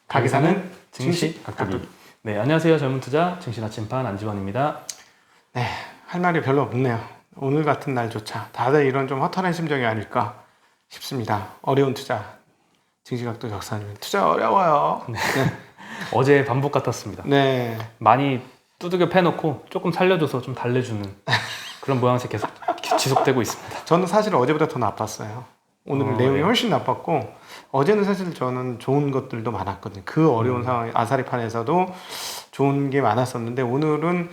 가게 사는 증시 각도기. 네, 안녕하세요. 젊은 투자 증시 나침반 안지원입니다. 네, 할 말이 별로 없네요. 오늘 같은 날조차 다들 이런 좀 허탈한 심정이 아닐까 싶습니다. 어려운 투자 증시 각도 적사님 투자 어려워요. 네. 어제 반복 같았습니다. 네. 많이 두들겨 패놓고 조금 살려줘서 좀 달래주는 그런 모양새 계속 지속되고 있습니다. 저는 사실 어제보다 더 나빴어요. 오늘은 내용이 네. 훨씬 나빴고 어제는 사실 저는 좋은 것들도 많았거든요. 그 어려운 상황 아사리판에서도 좋은 게 많았었는데 오늘은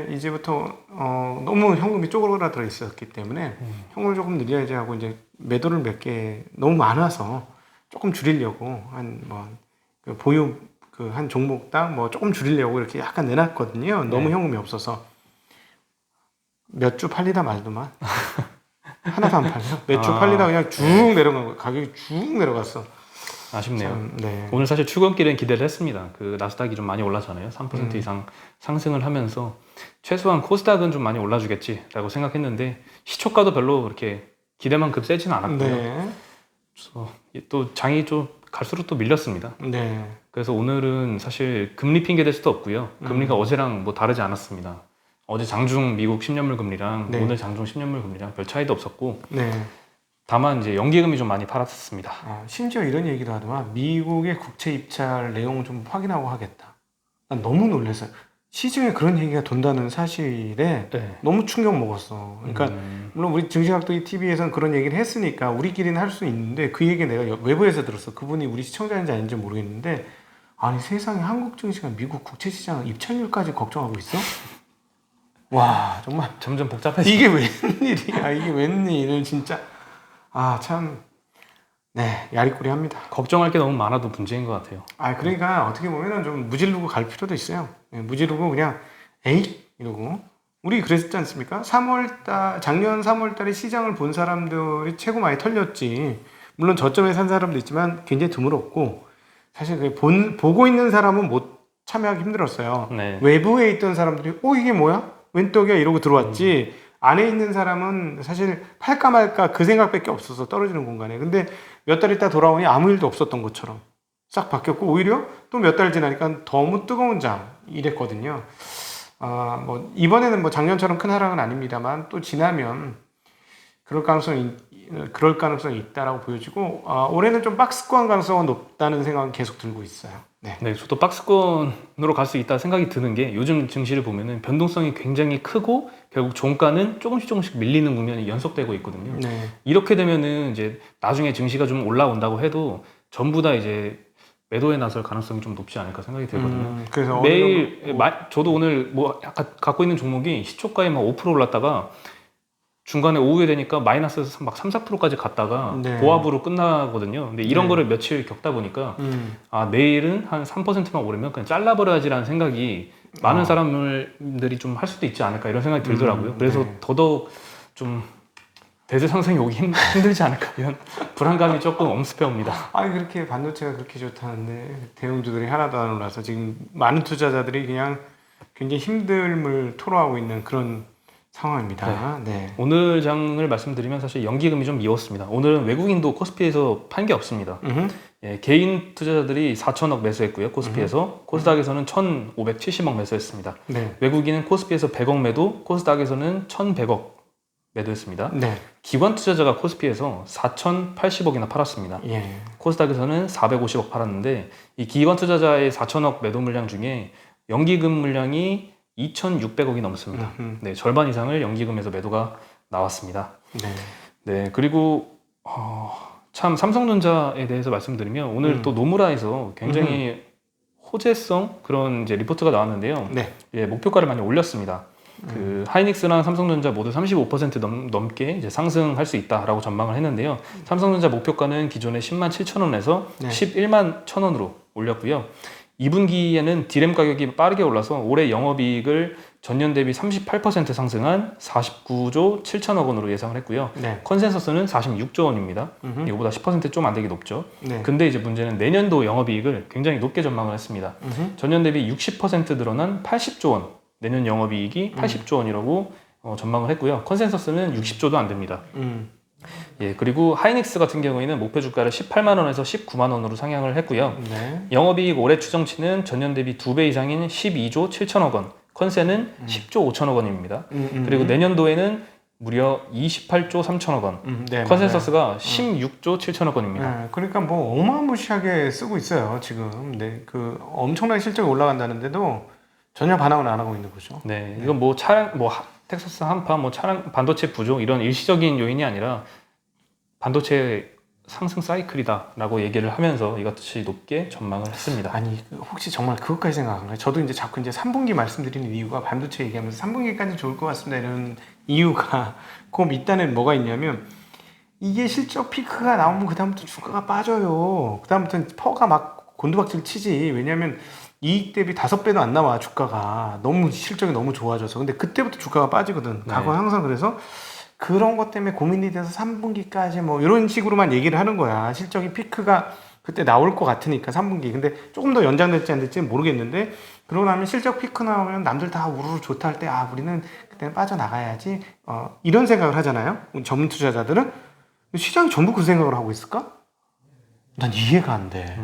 이제부터 너무 현금이 쪼그라들어 있었기 때문에 현금을 조금 늘려야지 하고 이제 매도를 몇 개 너무 많아서 조금 줄이려고 그 보유 그 한 종목당 뭐 조금 줄이려고 이렇게 약간 내놨거든요. 너무 네. 현금이 없어서 몇 주 팔리다 말더만 하나도 안 팔려. 몇 주 팔리다 그냥 쭉 내려간 거예요. 가격이 쭉 내려갔어. 아쉽네요. 참, 네. 오늘 사실 출근길엔 기대를 했습니다. 그 나스닥이 좀 많이 올랐잖아요. 3% 이상 상승을 하면서 최소한 코스닥은 좀 많이 올라주겠지라고 생각했는데 시초가도 별로 그렇게 기대만큼 세지는 않았고요. 네. 그래서 또 장이 좀 갈수록 또 밀렸습니다. 네. 그래서 오늘은 사실 금리 핑계 댈 수도 없고요. 금리가 어제랑 뭐 다르지 않았습니다. 어제 장중 미국 10년물 금리랑 네. 오늘 장중 10년물 금리랑 별 차이도 없었고 네. 다만 이제 연기금이 좀 많이 팔았습니다. 심지어 이런 얘기도 하더만 미국의 국채 입찰 내용을 좀 확인하고 하겠다. 난 너무 놀랐어요. 시중에 그런 얘기가 돈다는 사실에 네. 너무 충격 먹었어. 그러니까 물론 우리 증시각도기 TV에서는 그런 얘기를 했으니까 우리끼리는 할 수 있는데 그 얘기 내가 외부에서 들었어. 그분이 우리 시청자인지 아닌지 모르겠는데 아니 세상에 한국 증시가 미국 국채 시장 입찰률까지 걱정하고 있어? 와 정말 점점 복잡해지고 이게 웬일이야. 이게 웬일을 진짜 참 네 야리꾸리합니다. 걱정할 게 너무 많아도 문제인 것 같아요. 그러니까 어떻게 보면은 좀 무지르고 갈 필요도 있어요. 무지르고 그냥 에이 이러고 우리 그랬지 않습니까? 작년 3월달에 시장을 본 사람들이 최고 많이 털렸지. 물론 저점에 산 사람도 있지만 굉장히 드물었고 사실 보고 있는 사람은 못 참여하기 힘들었어요. 네. 외부에 있던 사람들이 이게 뭐야? 웬 떡이야? 이러고 들어왔지. 안에 있는 사람은 사실 팔까 말까 그 생각밖에 없어서 떨어지는 공간에. 근데 몇 달 있다 돌아오니 아무 일도 없었던 것처럼 싹 바뀌었고 오히려 또 몇 달 지나니까 너무 뜨거운 장 이랬거든요. 뭐 이번에는 뭐 작년처럼 큰 하락은 아닙니다만 또 지나면 그럴 가능성이 있다라고 보여지고 올해는 좀 박스권 가능성은 높다는 생각은 계속 들고 있어요. 네, 저도 박스권으로 갈 수 있다 생각이 드는 게 요즘 증시를 보면은 변동성이 굉장히 크고 결국 종가는 조금씩 밀리는 국면이 연속되고 있거든요. 네. 이렇게 되면은 이제 나중에 증시가 좀 올라온다고 해도 전부 다 이제 매도에 나설 가능성이 좀 높지 않을까 생각이 들거든요. 그래서 매일 저도 오늘 뭐 약간 갖고 있는 종목이 시초가에 막 5% 올랐다가 중간에 오후에 되니까 마이너스에서 막 3, 4%까지 갔다가 네. 보합으로 끝나거든요. 근데 이런 네. 거를 며칠 겪다 보니까 내일은 한 3%만 오르면 그냥 잘라버려야지라는 생각이 많은 사람들이 좀 할 수도 있지 않을까 이런 생각이 들더라고요. 그래서 네. 더더욱 좀 대세 상승이 오기 힘들지 않을까 이런 불안감이 조금 엄습해 옵니다. 그렇게 반도체가 그렇게 좋다는데 대형주들이 하나도 안 올라서 지금 많은 투자자들이 그냥 굉장히 힘듦을 토로하고 있는 그런 상황입니다. 네. 오늘 장을 말씀드리면 사실 연기금이 좀 미웠습니다. 오늘은 외국인도 코스피에서 판 게 없습니다. 예, 개인 투자자들이 4천억 매수했고요. 코스피에서 코스닥에서는 1,570억 매수했습니다. 네. 외국인은 코스피에서 100억 매도, 코스닥에서는 1,100억 매도했습니다. 네. 기관 투자자가 코스피에서 4,080억이나 팔았습니다. 예. 코스닥에서는 450억 팔았는데 이 기관 투자자의 4천억 매도 물량 중에 연기금 물량이 2,600억이 넘습니다. 네, 절반 이상을 연기금에서 매도가 나왔습니다. 네. 네, 그리고 참 삼성전자에 대해서 말씀드리면 오늘 또 노무라에서 굉장히 호재성 그런 이제 리포트가 나왔는데요. 네. 예, 목표가를 많이 올렸습니다. 그 하이닉스랑 삼성전자 모두 35% 넘게 이제 상승할 수 있다라고 전망을 했는데요. 삼성전자 목표가는 기존에 10만 7천 원에서 네. 11만 1천 원으로 올렸고요. 2분기에는 디램 가격이 빠르게 올라서 올해 영업이익을 전년 대비 38% 상승한 49조 7천억 원으로 예상을 했고요. 네. 컨센서스는 46조 원입니다. 이거보다 10% 좀 안 되게 높죠. 네. 근데 이제 문제는 내년도 영업이익을 굉장히 높게 전망을 했습니다. 전년 대비 60% 늘어난 80조 원, 내년 영업이익이 80조 원이라고 전망을 했고요. 컨센서스는 60조도 안 됩니다. 예, 그리고 하이닉스 같은 경우에는 목표 주가를 18만 원에서 19만 원으로 상향을 했고요. 네. 영업이익 올해 추정치는 전년 대비 2배 이상인 12조 7천억 원, 컨센은 10조 5천억 원입니다. 그리고 내년도에는 무려 28조 3천억 원, 네, 컨센서스가 16조 7천억 원입니다. 네, 그러니까 뭐 어마무시하게 쓰고 있어요 지금. 네, 그 엄청나게 실적이 올라간다는데도 전혀 반항을 안 하고 있는 거죠. 네, 이건 뭐 차량, 텍사스 한파, 뭐 차량 반도체 부족 이런 일시적인 요인이 아니라 반도체 상승 사이클이다라고 얘기를 하면서 이것이 높게 전망을 했습니다. 아니 혹시 정말 그것까지 생각한가요? 저도 이제 자꾸 이제 3분기 말씀드리는 이유가 반도체 얘기하면서 3분기까지 좋을 것 같습니다 이런 이유가 그 밑단에 뭐가 있냐면 이게 실적 피크가 나오면 그 다음부터 주가가 빠져요. 그 다음부터는 퍼가 막 곤두박질 치지. 왜냐하면 이익 대비 5배도 안 나와 주가가 너무 실적이 너무 좋아져서. 근데 그때부터 주가가 빠지거든. 네. 과거 항상 그래서 그런 것 때문에 고민이 돼서 3분기까지 뭐 이런 식으로만 얘기를 하는 거야. 실적이 피크가 그때 나올 것 같으니까 3분기. 근데 조금 더 연장될지 안 될지는 모르겠는데 그러고 나면 실적 피크 나오면 남들 다 우르르 좋다 할 때 아 우리는 그때는 빠져나가야지 이런 생각을 하잖아요. 전문 투자자들은. 시장이 전부 그 생각을 하고 있을까? 난 이해가 안 돼.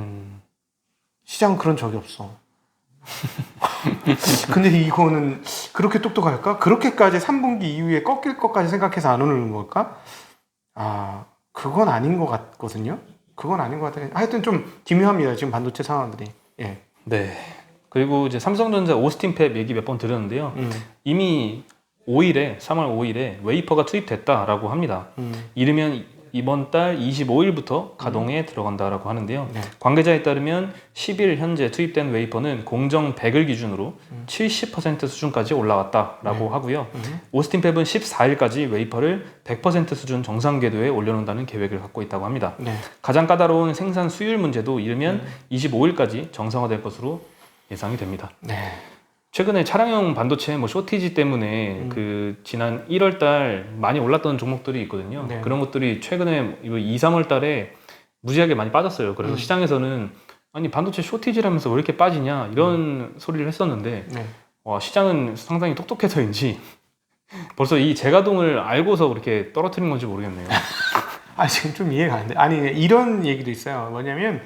시장은 그런 적이 없어. 근데 이거는 그렇게 똑똑할까? 그렇게까지 3분기 이후에 꺾일 것까지 생각해서 안 오르는 걸까? 아, 그건 아닌 것 같거든요. 그건 아닌 것 같아요. 하여튼 좀 기묘합니다. 지금 반도체 상황들이. 예. 네. 그리고 이제 삼성전자 오스틴 팹 얘기 몇 번 들었는데요. 이미 3월 5일에 웨이퍼가 투입됐다라고 합니다. 이르면 이번 달 25일부터 가동에 들어간다라고 하는데요. 네. 관계자에 따르면 10일 현재 투입된 웨이퍼는 공정 100을 기준으로 70% 수준까지 올라왔다라고 하고요. 오스틴 팹은 14일까지 웨이퍼를 100% 수준 정상 궤도에 올려놓는다는 계획을 갖고 있다고 합니다. 네. 가장 까다로운 생산 수율 문제도 이르면 25일까지 정상화될 것으로 예상이 됩니다. 네. 최근에 차량용 반도체 쇼티지 때문에 그 지난 1월 달 많이 올랐던 종목들이 있거든요. 네. 그런 것들이 최근에 2, 3월 달에 무지하게 많이 빠졌어요. 그래서 시장에서는 아니 반도체 쇼티지라면서 왜 이렇게 빠지냐 이런 소리를 했었는데 네. 시장은 상당히 똑똑해서인지 벌써 이 재가동을 알고서 그렇게 떨어뜨린 건지 모르겠네요. 아, 지금 좀 이해가 안 돼. 아니, 이런 얘기도 있어요. 뭐냐면,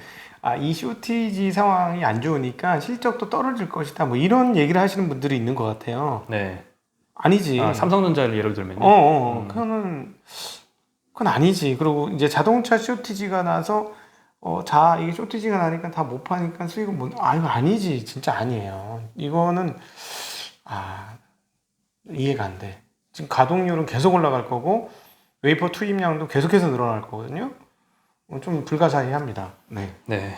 이 쇼티지 상황이 안 좋으니까 실적도 떨어질 것이다. 뭐 이런 얘기를 하시는 분들이 있는 것 같아요. 네. 아니지. 삼성전자를 예를 들면요. 그건 아니지. 그리고 이제 자동차 쇼티지가 나서, 이게 쇼티지가 나니까 다 못 파니까 수익은 뭐, 이거 아니지. 진짜 아니에요. 이거는, 이해가 안 돼. 지금 가동률은 계속 올라갈 거고, 웨이퍼 투입량도 계속해서 늘어날 거거든요. 좀 불가사의합니다. 네. 네.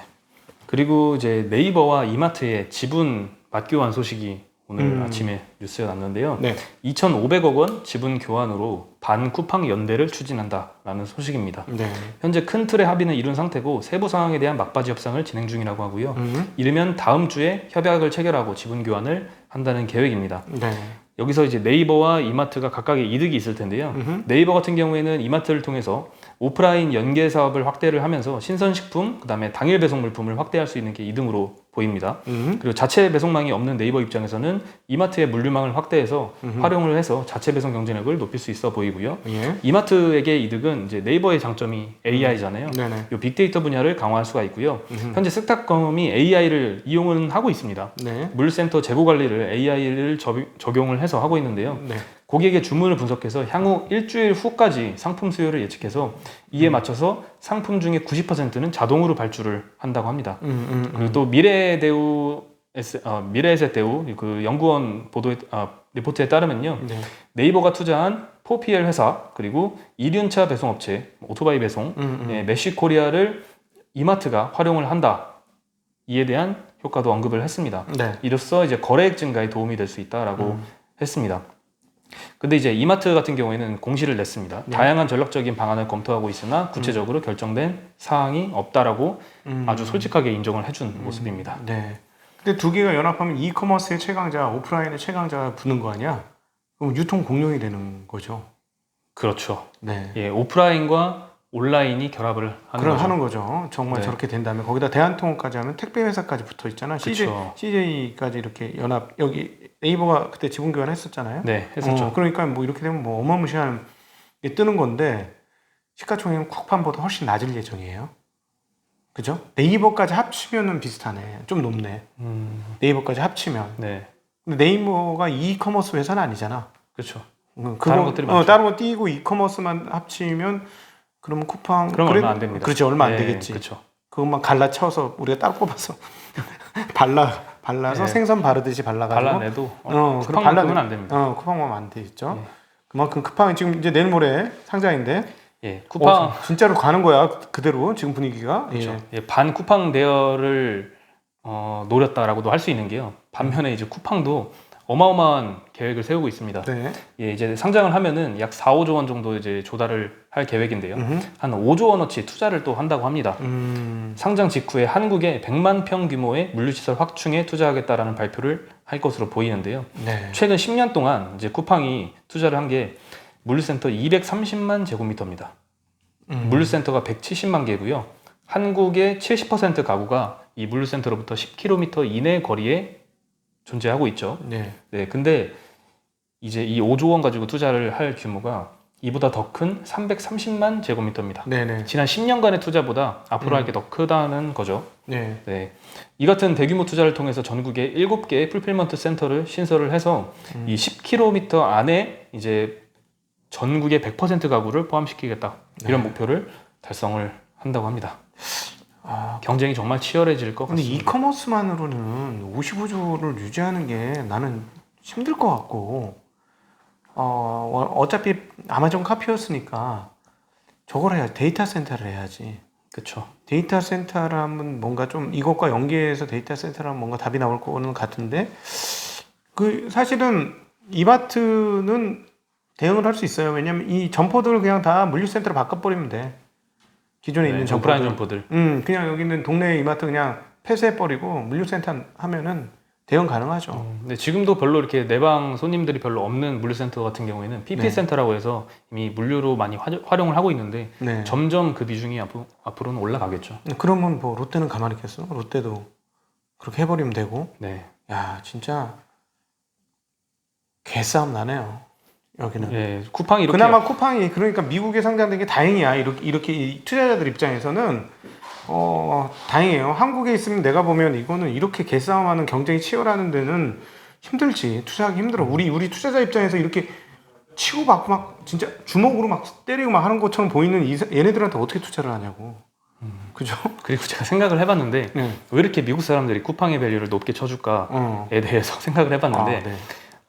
그리고 이제 네이버와 이마트의 지분 맞교환 소식이 오늘 아침에 뉴스에 났는데요. 네. 2,500억 원 지분 교환으로 반쿠팡 연대를 추진한다라는 소식입니다. 네. 현재 큰 틀의 합의는 이룬 상태고 세부 상황에 대한 막바지 협상을 진행 중이라고 하고요. 이르면 다음 주에 협약을 체결하고 지분 교환을 한다는 계획입니다. 네. 여기서 이제 네이버와 이마트가 각각의 이득이 있을 텐데요. 네이버 같은 경우에는 이마트를 통해서 오프라인 연계 사업을 확대를 하면서 신선식품, 그다음에 당일 배송 물품을 확대할 수 있는 게 이등으로 보입니다. 그리고 자체 배송망이 없는 네이버 입장에서는 이마트의 물류망을 확대해서 활용을 해서 자체 배송 경쟁력을 높일 수 있어 보이고요. 예. 이마트에게 이득은 이제 네이버의 장점이 AI잖아요. 네네. 이 빅데이터 분야를 강화할 수가 있고요. 현재 스타컴이 AI를 이용은 하고 있습니다. 네. 물센터 재고 관리를 AI를 적용을 해서 하고 있는데요. 네. 고객의 주문을 분석해서 향후 일주일 후까지 상품 수요를 예측해서 이에 맞춰서 상품 중에 90%는 자동으로 발주를 한다고 합니다. 그리고 또 미래에셋대우 그 연구원 리포트에 따르면요. 네. 네이버가 투자한 4PL 회사 그리고 이륜차 배송업체 오토바이 배송 메쉬코리아를 이마트가 활용을 한다. 이에 대한 효과도 언급을 했습니다. 네. 이로써 이제 거래액 증가에 도움이 될 수 있다라고 했습니다. 근데 이제 이마트 같은 경우에는 공시를 냈습니다. 네. 다양한 전략적인 방안을 검토하고 있으나 구체적으로 결정된 사항이 없다라고 아주 솔직하게 인정을 해준 모습입니다. 네. 근데 두 개가 연합하면 이커머스의 최강자, 오프라인의 최강자가 붙는 거 아니야? 그럼 유통 공룡이 되는 거죠. 그렇죠. 네. 예, 오프라인과 온라인이 결합을 하는 그럼 거죠. 하는 거죠. 정말 네. 저렇게 된다면 거기다 대한통운까지 하면 택배 회사까지 붙어 있잖아. 그쵸. CJ까지 이렇게 연합 여기 네이버가 그때 지분 교환했었잖아요. 네, 했었죠. 그러니까 뭐 이렇게 되면 뭐 어마무시한 게 뜨는 건데 시가총액은 쿠팡보다 훨씬 낮을 예정이에요. 그죠? 네이버까지 합치면은 비슷하네. 좀 높네. 네이버까지 합치면. 네. 근데 네이버가 이커머스 회사는 아니잖아. 그렇죠. 그거, 다른 것들이 많죠. 다른 거 띄고 이커머스만 합치면 그러면 쿠팡 그럼 얼마 안 됩니다. 그렇지, 얼마 안 네, 되겠지. 그렇죠. 그것만 갈라쳐서 우리가 따로 뽑아서 발라서 네. 생선 바르듯이 발라가지고 발라내도 그럼 쿠팡만큼은 안 됩니다. 쿠팡만 안 되겠죠. 네. 그만큼 쿠팡이 지금 이제 내일 모레 상장인데 예, 쿠팡 진짜로 가는 거야 그대로 지금 분위기가. 그렇죠. 예. 예, 반 쿠팡 대여를 노렸다라고도 할 수 있는 게요. 반면에 이제 쿠팡도 어마어마한 계획을 세우고 있습니다. 네. 예, 이제 상장을 하면은 약 4, 5조 원 정도 이제 조달을 할 계획인데요. 한 5조 원어치 투자를 또 한다고 합니다. 상장 직후에 한국에 100만 평 규모의 물류시설 확충에 투자하겠다라는 발표를 할 것으로 보이는데요. 네. 최근 10년 동안 이제 쿠팡이 투자를 한 게 물류센터 230만 제곱미터입니다. 물류센터가 170만 개고요. 한국의 70% 가구가 이 물류센터로부터 10km 이내 거리에 존재하고 있죠. 네. 네, 근데 이제 이 5조 원 가지고 투자를 할 규모가 이보다 더 큰 330만 제곱미터입니다. 네네. 지난 10년간의 투자보다 앞으로 할 게 더 크다는 거죠. 네. 네. 이 같은 대규모 투자를 통해서 전국에 7개의 풀필먼트 센터를 신설을 해서 이 10km 안에 이제 전국의 100% 가구를 포함시키겠다. 이런 목표를 달성을 한다고 합니다. 경쟁이 정말 치열해질 것 근데 같습니다. 이커머스만으로는 55조를 유지하는 게 나는 힘들 것 같고, 어차피 아마존 카피였으니까 저걸 해야 데이터 센터를 해야지. 그렇죠. 데이터 센터를 하면 뭔가 좀 이것과 연계해서 데이터 센터를 하면 뭔가 답이 나올 거는 같은데, 그 사실은 이마트는 대응을 할 수 있어요. 왜냐면 이 점포들을 그냥 다 물류센터로 바꿔버리면 돼. 기존에 있는 점포들. 오프라인 점포들. 그냥 여기 있는 동네 이마트 그냥 폐쇄해버리고 물류센터 하면은 대응 가능하죠. 근데 지금도 별로 이렇게 내방 손님들이 별로 없는 물류센터 같은 경우에는 PP 네. 센터라고 해서 이미 물류로 많이 활용을 하고 있는데 네. 점점 그 비중이 앞으로는 올라가겠죠. 그러면 뭐 롯데는 가만히 있겠어? 롯데도 그렇게 해버리면 되고. 네. 야, 진짜 개싸움 나네요. 여기는. 예, 쿠팡이 이렇게 그나마 쿠팡이 그러니까 미국에 상장된 게 다행이야. 이렇게 이 투자자들 입장에서는 다행이에요. 한국에 있으면 내가 보면 이거는 이렇게 개싸움하는 경쟁이 치열하는 데는 힘들지. 투자하기 힘들어. 우리 투자자 입장에서 이렇게 치고 받고 막 진짜 주먹으로 막 때리고 막 하는 것처럼 보이는 얘네들한테 어떻게 투자를 하냐고. 그죠? 그리고 제가 생각을 해봤는데 네. 왜 이렇게 미국 사람들이 쿠팡의 밸류를 높게 쳐줄까에 대해서 생각을 해봤는데 네.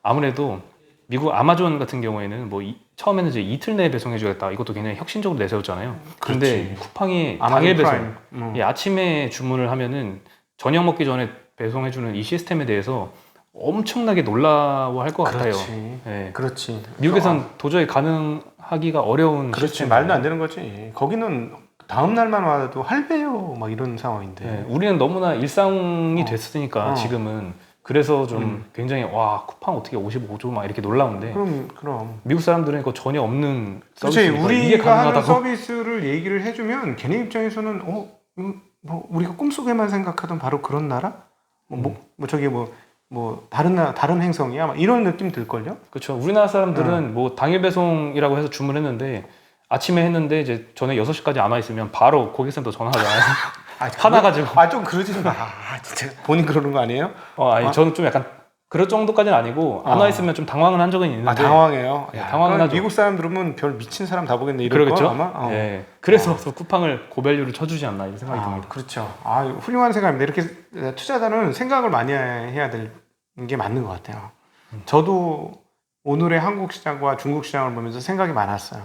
아무래도 미국 아마존 같은 경우에는 뭐 처음에는 이제 이틀 내에 배송해주겠다 이것도 굉장히 혁신적으로 내세웠잖아요. 근데 그렇지. 쿠팡이 아마존 당일 배송, 프라임. 예, 아침에 주문을 하면은 저녁 먹기 전에 배송해주는 이 시스템에 대해서 엄청나게 놀라워할 것 같아요. 그렇지. 예. 그렇지. 미국에선 도저히 가능하기가 어려운 그렇지. 시스템. 말도 안 되는 거지. 거기는 다음 날만 와도 할배요 막 이런 상황인데. 예, 우리는 너무나 일상이 됐으니까 지금은 그래서 좀 굉장히 와 쿠팡 어떻게 55조 막 이렇게 놀라운데 그럼. 미국 사람들은 그거 전혀 없는 그렇지. 서비스니까 이게 우리가 하는 가능하다고. 서비스를 얘기를 해주면 걔네 입장에서는 이거 뭐 우리가 꿈속에만 생각하던 바로 그런 나라? 저기 뭐 다른 행성이야? 막 이런 느낌 들걸요? 그렇죠. 우리나라 사람들은 뭐 당일 배송이라고 해서 주문했는데 아침에 했는데 이제 저녁 6시까지 안 와 있으면 바로 고객센터 전화하잖아요. 화나가지고. 좀 그러지 마. 진짜 본인 그러는 거 아니에요? 아니 저는 좀 약간 그럴 정도까지는 아니고 안 와 있으면 좀 당황은 한 적은 있는데. 당황해요. 네, 당황은 하죠. 미국 사람 들으면 별 미친 사람 다 보겠네 이럴 그러겠죠? 거 아마. 예. 그래서 더 쿠팡을 고밸류를 쳐주지 않나 이런 생각이 듭니다. 그렇죠. 훌륭한 생각입니다. 이렇게 투자자는 생각을 많이 해야 될 게 맞는 것 같아요. 저도 오늘의 한국 시장과 중국 시장을 보면서 생각이 많았어요.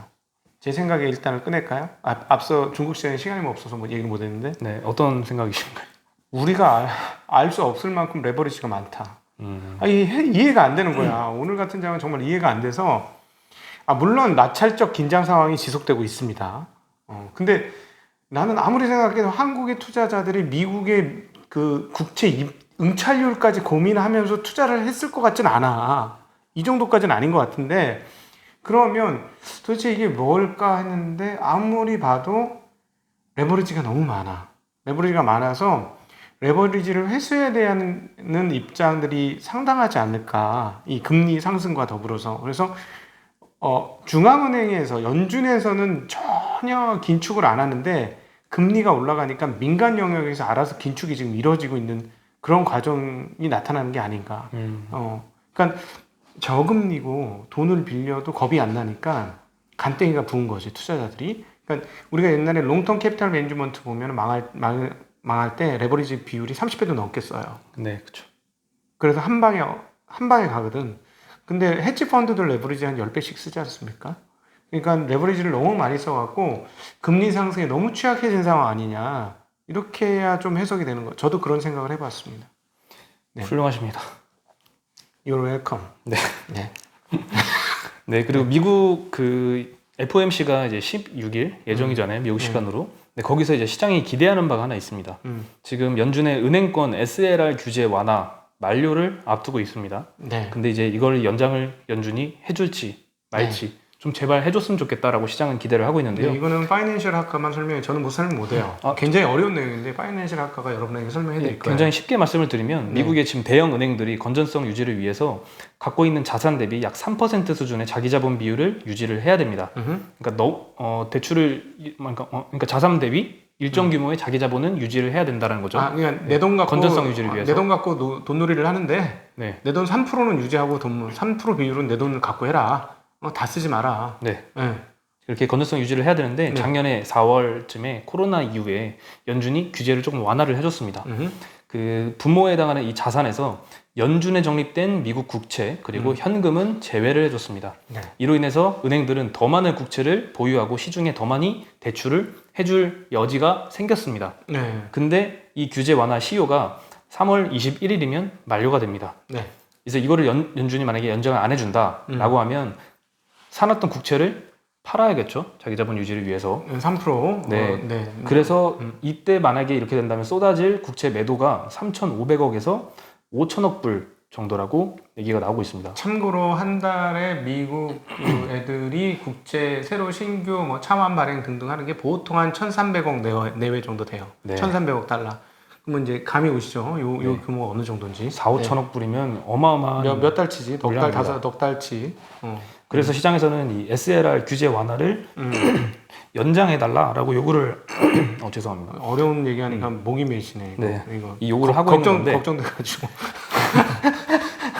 제 생각에 일단을 꺼낼까요? 앞서 중국 시장에 시간이 없어서 뭐 얘기를 못 했는데 네, 어떤 생각이신가요? 우리가 알 수 없을 만큼 레버리지가 많다. 이해가 안 되는 거야. 오늘 같은 장은 정말 이해가 안 돼서 물론 낙찰적 긴장 상황이 지속되고 있습니다. 근데 나는 아무리 생각해도 한국의 투자자들이 미국의 그 국채 응찰률까지 고민하면서 투자를 했을 것 같진 않아. 이 정도까지는 아닌 것 같은데 그러면 도대체 이게 뭘까 했는데 아무리 봐도 레버리지가 너무 많아. 레버리지가 많아서 레버리지를 회수해야 되는 입장들이 상당하지 않을까. 이 금리 상승과 더불어서. 그래서 중앙은행에서 연준에서는 전혀 긴축을 안 하는데 금리가 올라가니까 민간 영역에서 알아서 긴축이 지금 이루어지고 있는 그런 과정이 나타나는 게 아닌가. 그러니까 저금리고 돈을 빌려도 겁이 안 나니까 간땡이가 부은 거지, 투자자들이. 그러니까 우리가 옛날에 롱텀 캐피탈 매니지먼트 보면 망할 때 레버리지 비율이 30배도 넘겠어요. 네, 그렇죠. 그래서 한 방에 가거든. 근데 헤지 펀드들 레버리지 한 10배씩 쓰지 않습니까? 그러니까 레버리지를 너무 많이 써갖고 금리 상승에 너무 취약해진 상황 아니냐. 이렇게 해야 좀 해석이 되는 거. 저도 그런 생각을 해봤습니다. 네. 훌륭하십니다. You're welcome. 네. 네. 네, 그리고 미국 그 FOMC가 이제 16일 예정이잖아요. 미국 시간으로. 네, 거기서 이제 시장이 기대하는 바가 하나 있습니다. 지금 연준의 은행권 SLR 규제 완화 만료를 앞두고 있습니다. 네. 근데 이제 이걸 연준이 해줄지 말지 좀 제발 해줬으면 좋겠다라고 시장은 기대를 하고 있는데요. 네, 이거는 파이낸셜 학과만 설명해. 저는 뭐 설명 못해요. 굉장히 어려운 내용인데 파이낸셜 학과가 여러분에게 설명해 드릴 거예요. 굉장히 쉽게 말씀을 드리면 미국의 지금 대형 은행들이 건전성 유지를 위해서 갖고 있는 자산 대비 약 3% 수준의 자기 자본 비율을 유지를 해야 됩니다. 그러니까 대출을 그러니까 자산 대비 일정 규모의 자기 자본은 유지를 해야 된다는 거죠. 그러니까 내 돈 갖고 건전성 유지를 위해서 내 돈 갖고 돈놀이를 하는데 네. 내 돈 3%는 유지하고 3% 비율은 내 돈을 갖고 해라. 다 쓰지 마라. 네. 네. 이렇게 건전성 유지를 해야 되는데 작년에 4월쯤에 코로나 이후에 연준이 규제를 조금 완화를 해줬습니다. 그 분모에 해당하는 이 자산에서 연준에 적립된 미국 국채 그리고 현금은 제외를 해줬습니다. 네. 이로 인해서 은행들은 더 많은 국채를 보유하고 시중에 더 많이 대출을 해줄 여지가 생겼습니다. 네. 근데 이 규제 완화 시효가 3월 21일이면 만료가 됩니다. 네. 그래서 이거를 연준이 만약에 연장을 안 해준다라고 하면 사놨던 국채를 팔아야겠죠. 자기 자본 유지를 위해서. 3%. 네. 네. 그래서 이때 만약에 이렇게 된다면 쏟아질 국채 매도가 3,500억에서 5천억 불 정도라고 얘기가 나오고 있습니다. 참고로 한 달에 미국 그 애들이 국채 새로 신규 뭐 차환 발행 등등 하는 게 보통 한 1,300억 내외 정도 돼요. 네. 1,300억 달러. 그러면 이제 감이 오시죠? 요 규모가 어느 정도인지. 4, 5천억 불이면 어마어마한 몇 달치지? 물량입니다. 넉 달치. 그래서 시장에서는 이 SLR 규제 완화를 연장해달라라고 요구를 죄송합니다. 어려운 얘기하니까 목이 메시네. 네. 이거. 이 요구를 하고 있는 건데 걱정돼가지고.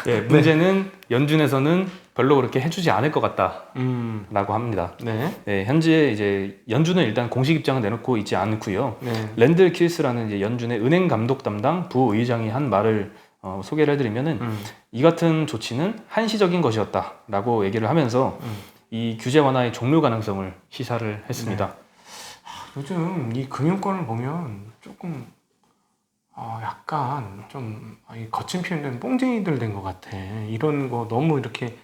네, 문제는 연준에서는 별로 그렇게 해주지 않을 것 같다라고 합니다. 네. 네, 현재 이제 연준은 일단 공식 입장을 내놓고 있지 않고요. 네. 랜들 킬스라는 이제 연준의 은행 감독 담당 부의장이 한 말을 소개를 해드리면은 이 같은 조치는 한시적인 것이었다라고 얘기를 하면서 이 규제 완화의 종료 가능성을 시사를 했습니다. 요즘 이 금융권을 보면 조금 약간 좀 거친 표현된 뽕쟁이들 된 것 같아. 이런 거 너무 이렇게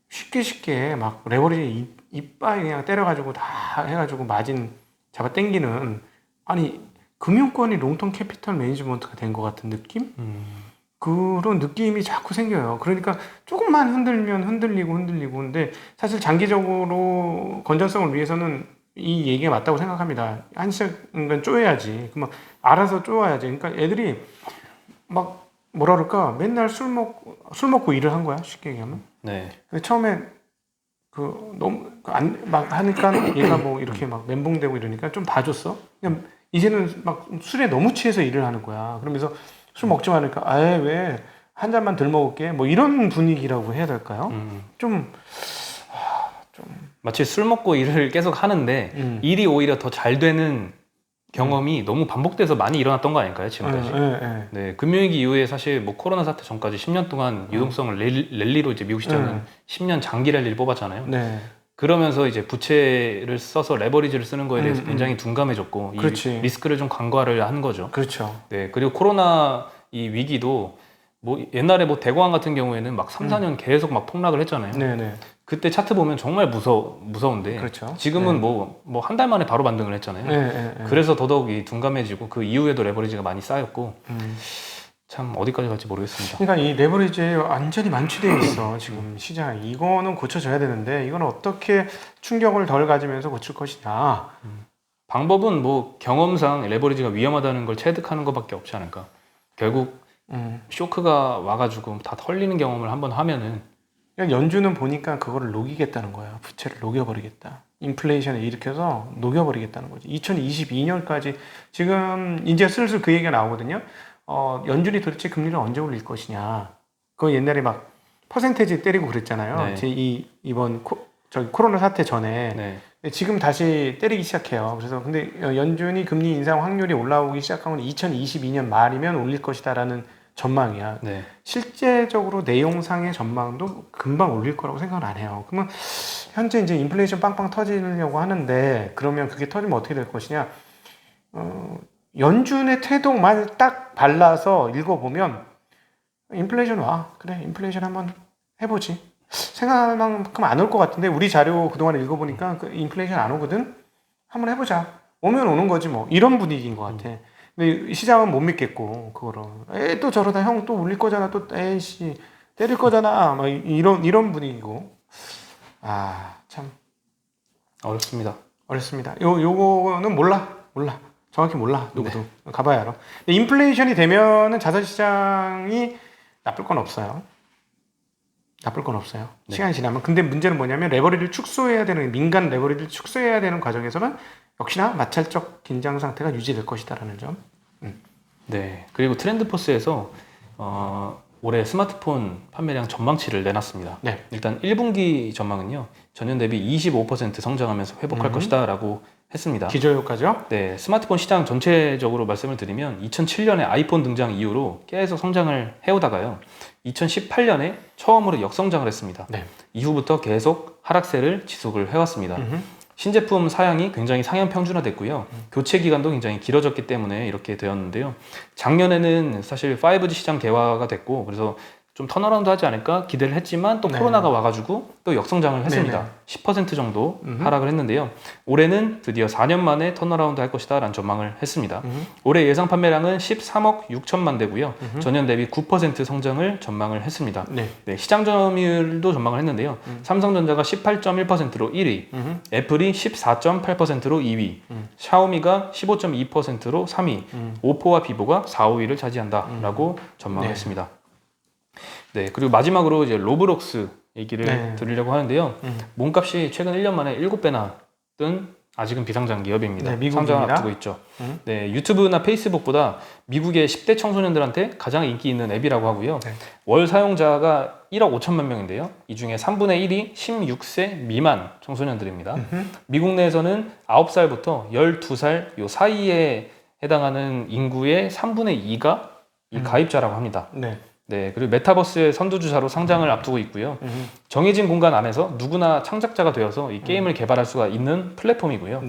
쉽게 막 레버리지 이빨 그냥 때려가지고 다 해가지고 마진 잡아 당기는 아니 금융권이 롱텀 캐피탈 매니지먼트가 된 것 같은 느낌? 그런 느낌이 자꾸 생겨요. 그러니까 조금만 흔들면 흔들리고 근데 사실 장기적으로 건전성을 위해서는 이 얘기가 맞다고 생각합니다. 한시간 쪼여야지. 그만 알아서 쪼아야지. 그러니까 애들이 막 뭐라 그럴까 맨날 술 먹고 일을 한 거야. 쉽게 얘기하면. 네. 근데 처음에 너무 막 하니까 얘가 뭐 이렇게 막 멘붕되고 이러니까 좀 봐줬어. 그냥 이제는 막 술에 너무 취해서 일을 하는 거야. 그러면서 술 먹지 말니까 아예 왜 한 잔만 덜 먹을게 뭐 이런 분위기라고 해야 될까요? 좀 마치 술 먹고 일을 계속 하는데 일이 오히려 더 잘 되는 경험이 너무 반복돼서 많이 일어났던 거 아닐까요 지금까지? 네, 금융위기 이후에 사실 뭐 코로나 사태 전까지 10년 동안 유동성을 랠리로 이제 미국 시장은 10년 장기 랠리를 뽑았잖아요. 네. 그러면서 이제 부채를 써서 레버리지를 쓰는 거에 대해서 굉장히 둔감해졌고 그렇지. 이 리스크를 좀 간과를 한 거죠. 그렇죠. 네, 그리고 코로나 이 위기도 뭐 옛날에 뭐 대공황 같은 경우에는 막 3, 4년 계속 막 폭락을 했잖아요. 네네. 그때 차트 보면 정말 무서운데 그렇죠. 지금은 뭐 한 달 만에 바로 반등을 했잖아요. 네. 그래서 더더욱 이 둔감해지고 그 이후에도 레버리지가 많이 쌓였고 참 어디까지 갈지 모르겠습니다. 그러니까 이 레버리지에 완전히 만취되어 있어 지금 시장. 이거는 고쳐져야 되는데 이건 어떻게 충격을 덜 가지면서 고칠 것이냐. 방법은 뭐 경험상 레버리지가 위험하다는 걸 체득하는 것밖에 없지 않을까. 결국 쇼크가 와가지고 다 털리는 경험을 한번 하면은 그러니까 연준은 보니까 그거를 녹이겠다는 거야. 부채를 녹여버리겠다. 인플레이션을 일으켜서 녹여버리겠다는 거지. 2022년까지 지금 이제 슬슬 그 얘기가 나오거든요. 연준이 도대체 금리를 언제 올릴 것이냐. 그거 옛날에 막 퍼센테이지 때리고 그랬잖아요. 네. 이번 코로나 사태 전에. 네. 지금 다시 때리기 시작해요. 그래서 근데 연준이 금리 인상 확률이 올라오기 시작한 건 2022년 말이면 올릴 것이다라는 전망이야. 네. 실제적으로 내용상의 전망도 금방 올릴 거라고 생각을 안 해요. 그러면 현재 이제 인플레이션 빵빵 터지려고 하는데 그러면 그게 터지면 어떻게 될 것이냐? 연준의 태도만 딱 발라서 읽어보면 인플레이션 와. 그래, 인플레이션 한번 해보지. 생각할 만큼 안 올 것 같은데 우리 자료 그동안 읽어보니까 그 인플레이션 안 오거든? 한번 해보자. 오면 오는 거지 뭐. 이런 분위기인 것 같아. 근데 시장은 못 믿겠고 그거를 또 저러다 형 또 울릴 거잖아. 또 에이씨 때릴 거잖아. 막 이런 분위기고. 참 어렵습니다. 어렵습니다. 요거는 몰라. 정확히 몰라. 누구도 가봐야 알아. 근데 인플레이션이 되면은 자산 시장이 나쁠 건 없어요. 네. 시간이 지나면. 근데 문제는 뭐냐면 레버리지를 축소해야 되는, 민간 레버리지를 축소해야 되는 과정에서는 역시나 마찰적 긴장 상태가 유지될 것이다라는 점. 네. 그리고 트렌드포스에서 올해 스마트폰 판매량 전망치를 내놨습니다. 네. 일단 1분기 전망은요. 전년 대비 25% 성장하면서 회복할 것이다라고 했습니다. 기저효과죠? 네, 스마트폰 시장 전체적으로 말씀을 드리면 2007년에 아이폰 등장 이후로 계속 성장을 해오다가요. 2018년에 처음으로 역성장을 했습니다. 네. 이후부터 계속 하락세를 지속을 해왔습니다. 신제품 사양이 굉장히 상향 평준화됐고요. 교체 기간도 굉장히 길어졌기 때문에 이렇게 되었는데요. 작년에는 사실 5G 시장 개화가 됐고 그래서 좀 턴어라운드 하지 않을까 기대를 했지만 또 네. 코로나가 와가지고 또 역성장을 했습니다. 네네. 10% 정도 하락을 했는데요. 올해는 드디어 4년 만에 턴어라운드 할 것이다 라는 전망을 했습니다. 올해 예상 판매량은 13억 6천만 대고요. 전년 대비 9% 성장을 전망을 했습니다. 네. 네, 시장 점유율도 전망을 했는데요. 삼성전자가 18.1%로 1위, 애플이 14.8%로 2위, 샤오미가 15.2%로 3위, 오포와 비보가 4, 5위를 차지한다라고 전망을 했습니다. 네, 그리고 마지막으로 이제 로블록스 얘기를 드리려고 하는데요. 몸값이 최근 1년 만에 7배나 뜬 아직은 비상장 기업입니다. 네, 미국입니다. 상장을 앞두고 있죠. 네, 유튜브나 페이스북보다 미국의 10대 청소년들한테 가장 인기 있는 앱이라고 하고요. 월 사용자가 1억 5천만 명인데요. 이 중에 3분의 1이 16세 미만 청소년들입니다. 미국 내에서는 9살부터 12살 요 사이에 해당하는 인구의 3분의 2가 이 가입자라고 합니다. 네, 그리고 메타버스의 선두주자로 상장을 앞두고 있고요. 정해진 공간 안에서 누구나 창작자가 되어서 이 게임을 개발할 수가 있는 플랫폼이고요.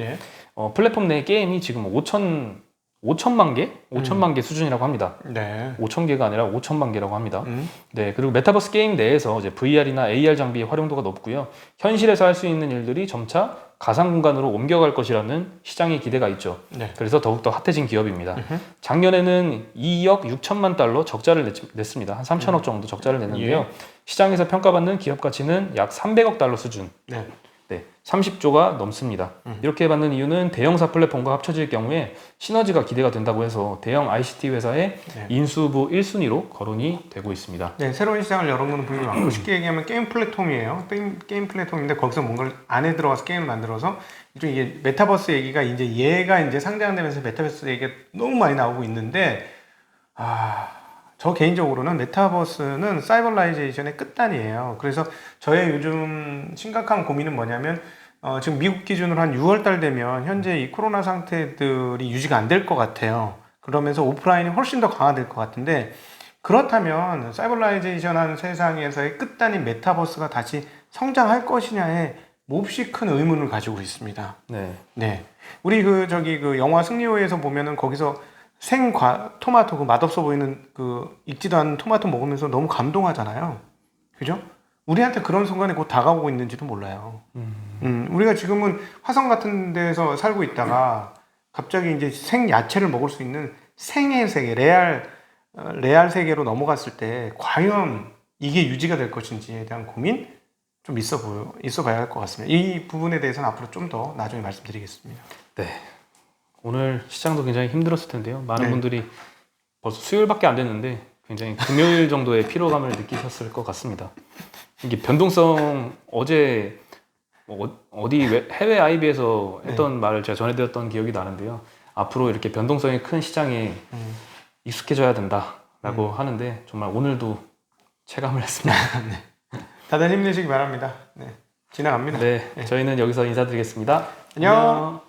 플랫폼 내 게임이 지금 5천만 개 수준이라고 합니다. 5천 개가 아니라 5천만 개라고 합니다. 네, 그리고 메타버스 게임 내에서 이제 VR이나 AR 장비의 활용도가 높고요. 현실에서 할 수 있는 일들이 점차 가상 공간으로 옮겨갈 것이라는 시장의 기대가 있죠. 그래서 더욱더 핫해진 기업입니다. 작년에는 2억 6천만 달러 적자를 냈습니다. 한 3천억 정도 적자를 냈는데요. 시장에서 평가받는 기업 가치는 약 300억 달러 수준. 네, 30조가 넘습니다. 이렇게 받는 이유는 대형사 플랫폼과 합쳐질 경우에 시너지가 기대가 된다고 해서 대형 ICT 회사의 인수부 1순위로 거론이 되고 있습니다. 네, 새로운 시장을 열어놓는 분이 많고 쉽게 얘기하면 게임 플랫폼이에요. 게임 플랫폼인데 거기서 뭔가를 안에 들어가서 게임을 만들어서 일종의 이게 메타버스 얘기가 얘가 이제 상장되면서 메타버스 얘기가 너무 많이 나오고 있는데 저 개인적으로는 메타버스는 사이버라이제이션의 끝단이에요. 그래서 저의 요즘 심각한 고민은 뭐냐면 지금 미국 기준으로 한 6월 달 되면 현재 이 코로나 상태들이 유지가 안 될 것 같아요. 그러면서 오프라인이 훨씬 더 강화될 것 같은데 그렇다면 사이버라이제이션한 세상에서의 끝단인 메타버스가 다시 성장할 것이냐에 몹시 큰 의문을 가지고 있습니다. 우리 그 영화 승리호에서 보면은 거기서 토마토 그 맛없어 보이는 그 익지도 않은 토마토 먹으면서 너무 감동하잖아요. 그죠? 우리한테 그런 순간이 곧 다가오고 있는지도 몰라요. 우리가 지금은 화성 같은 데서 살고 있다가 갑자기 이제 생야채를 먹을 수 있는 생의 세계, 레알 세계로 넘어갔을 때 과연 이게 유지가 될 것인지에 대한 고민 좀 있어 봐야 할 것 같습니다. 이 부분에 대해서는 앞으로 좀 더 나중에 말씀드리겠습니다. 네. 오늘 시장도 굉장히 힘들었을 텐데요. 많은 분들이 벌써 수요일밖에 안 됐는데 굉장히 금요일 정도의 피로감을 느끼셨을 것 같습니다. 이게 변동성 어제 어디 해외 IB에서 했던 말을 제가 전해드렸던 기억이 나는데요. 앞으로 이렇게 변동성이 큰 시장에 익숙해져야 된다라고 하는데 정말 오늘도 체감을 했습니다. 다들 힘내시기 바랍니다. 네, 지나갑니다. 네, 저희는 여기서 인사드리겠습니다. 안녕.